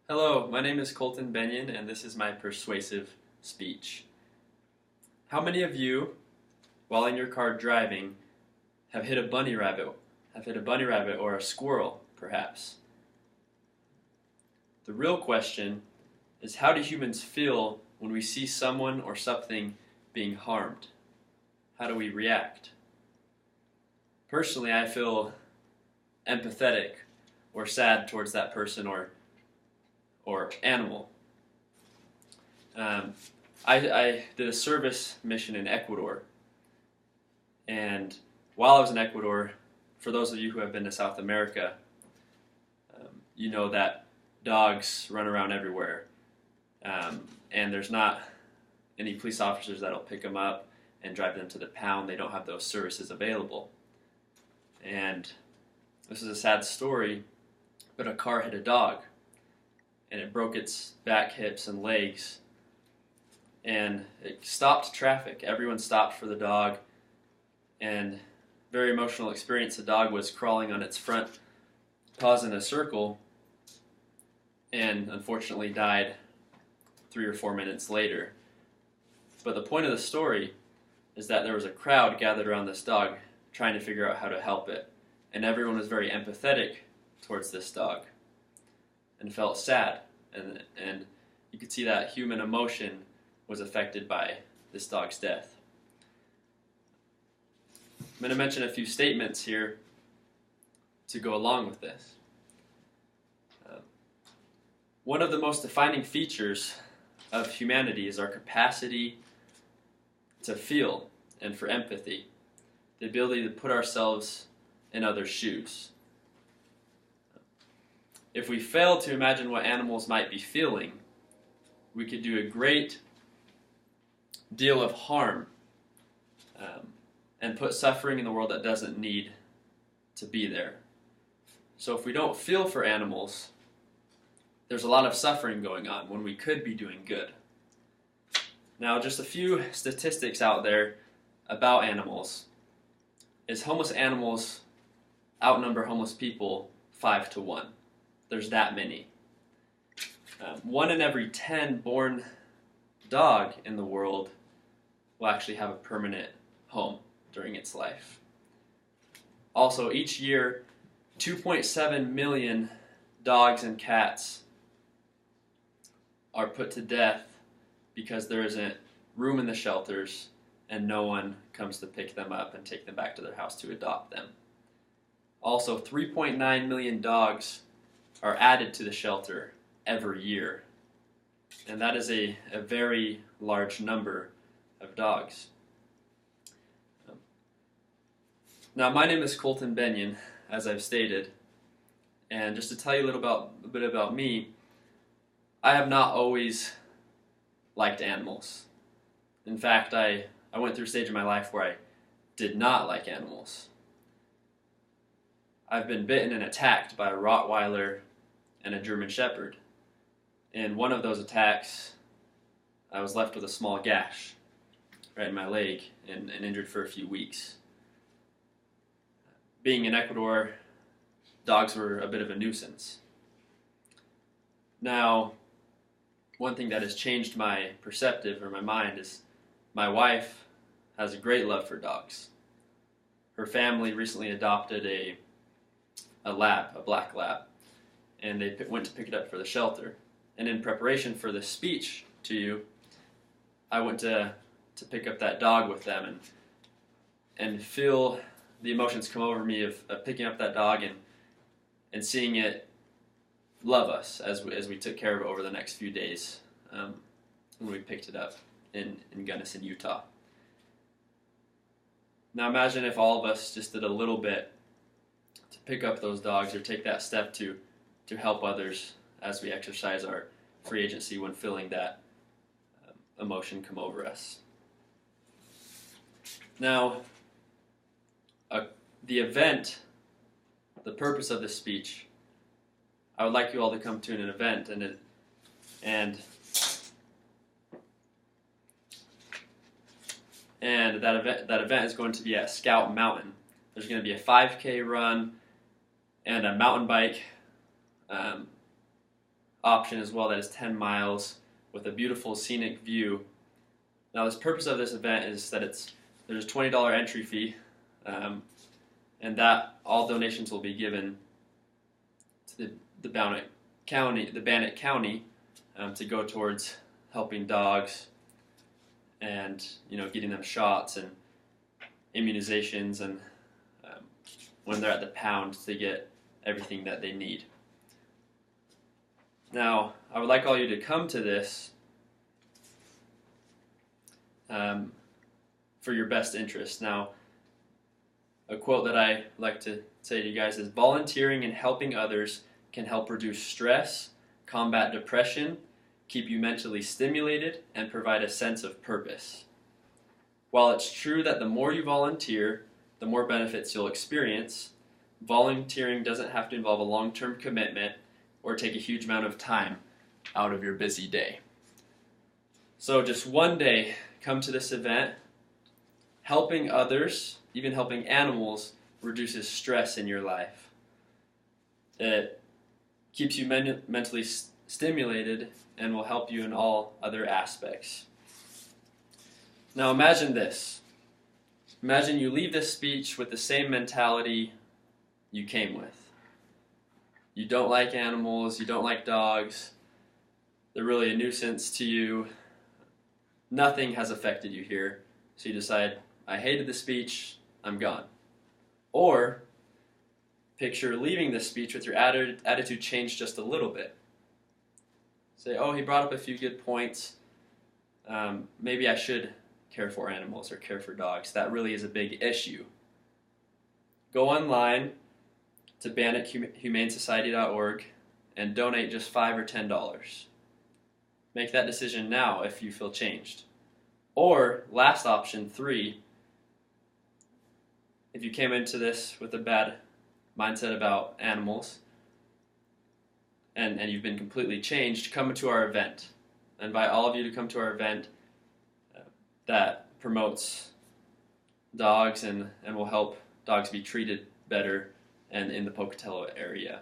Hello, my name is Bennion, and this is my persuasive speech. How many of you, while in your car driving, have hit a bunny rabbit? Or a squirrel, perhaps? The real question is, how do humans feel when we see someone or something being harmed? How do we react? Personally, I feel empathetic or sad towards that person or animal. I did a service mission in Ecuador, and while I was in Ecuador, for those of you who have been to South America, you know that dogs run around everywhere, and there's not any police officers that'll pick them up and drive them to the pound. They don't have those services available. And this is a sad story, but a car hit a dog, and it broke its back, hips, and legs, and it stopped traffic. Everyone stopped for the dog, and very emotional experience. The dog was crawling on its front paws in a circle, and unfortunately died 3 or 4 minutes later. But the point of the story is that there was a crowd gathered around this dog trying to figure out how to help it, and everyone was very empathetic towards this dog and felt sad, and you could see that human emotion was affected by this dog's death. I'm going to mention a few statements here to go along with this. One of the most defining features of humanity is our capacity to feel and for empathy, the ability to put ourselves in others' shoes. If we fail to imagine what animals might be feeling, we could do a great deal of harm and put suffering in the world that doesn't need to be there. So if we don't feel for animals, there's a lot of suffering going on when we could be doing good. Now, just a few statistics out there about animals is homeless animals outnumber homeless people 5 to 1. There's that many. 1 in every 10 born dog in the world will actually have a permanent home during its life. Also, each year, 2.7 million dogs and cats are put to death because there isn't room in the shelters and no one comes to pick them up and take them back to their house to adopt them. Also, 3.9 million dogs are added to the shelter every year, and that is a very large number of dogs. Now, my name is Bennion, as I've stated, and just to tell you a bit about me, I have not always liked animals. In fact, I went through a stage in my life where I did not like animals. I've been bitten and attacked by a Rottweiler and a German Shepherd. In one of those attacks, I was left with a small gash right in my leg and injured for a few weeks. Being in Ecuador, dogs were a bit of a nuisance. Now, one thing that has changed my perceptive or my mind is my wife has a great love for dogs. Her family recently adopted a black lab, and they went to pick it up for the shelter. And in preparation for this speech to you, I went to pick up that dog with them and feel the emotions come over me of picking up that dog and seeing it love us as we took care of it over the next few days when we picked it up in Gunnison, Utah. Now imagine if all of us just did a little bit to pick up those dogs or take that step to help others as we exercise our free agency when feeling that emotion come over us. Now, the purpose of this speech, I would like you all to come to an event, and that event is going to be at Scout Mountain. There's going to be a 5K run and a mountain bike option as well that is 10 miles with a beautiful scenic view. Now, the purpose of this event is that there's a $20 entry fee, and that all donations will be given to the Bannock County to go towards helping dogs and getting them shots and immunizations, and when they're at the pound to get everything that they need. Now, I would like all you to come to this for your best interest. Now, a quote that I like to say to you guys is, volunteering and helping others can help reduce stress, combat depression, keep you mentally stimulated, and provide a sense of purpose. While it's true that the more you volunteer, the more benefits you'll experience, volunteering doesn't have to involve a long-term commitment or take a huge amount of time out of your busy day. So just one day, come to this event. Helping others, even helping animals, reduces stress in your life. It keeps you mentally stimulated and will help you in all other aspects. Now imagine this. Imagine you leave this speech with the same mentality you came with. You don't like animals, you don't like dogs, they're really a nuisance to you. Nothing has affected you here, so you decide, I hated the speech, I'm gone. Or picture leaving this speech with your attitude changed just a little bit. Say, oh, he brought up a few good points. Maybe I should care for animals or care for dogs. That really is a big issue. Go online to BannockHumaneSociety.org and donate just $5 or $10. Make that decision now if you feel changed. Or, last option, 3, if you came into this with a bad mindset about animals and you've been completely changed, come to our event. I invite all of you to come to our event that promotes dogs and will help dogs be treated better and in the Pocatello area.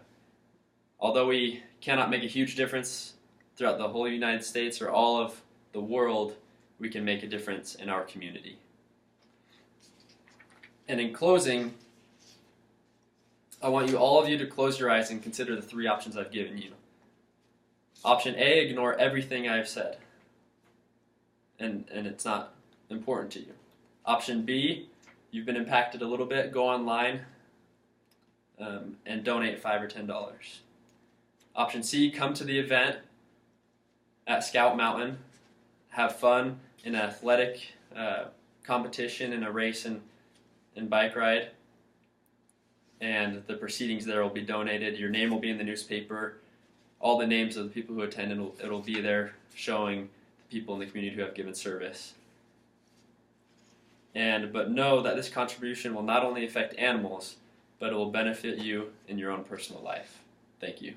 Although we cannot make a huge difference throughout the whole United States or all of the world, we can make a difference in our community. And in closing, I want all of you to close your eyes and consider the 3 options I've given you. Option A, ignore everything I've said, and it's not important to you. Option B, you've been impacted a little bit, go online and donate $5 or $10. Option C, come to the event at Scout Mountain, have fun in an athletic competition, in a race and bike ride, and the proceedings there will be donated. Your name will be in the newspaper. All the names of the people who attended, it'll be there showing the people in the community who have given service. But know that this contribution will not only affect animals, but it will benefit you in your own personal life. Thank you.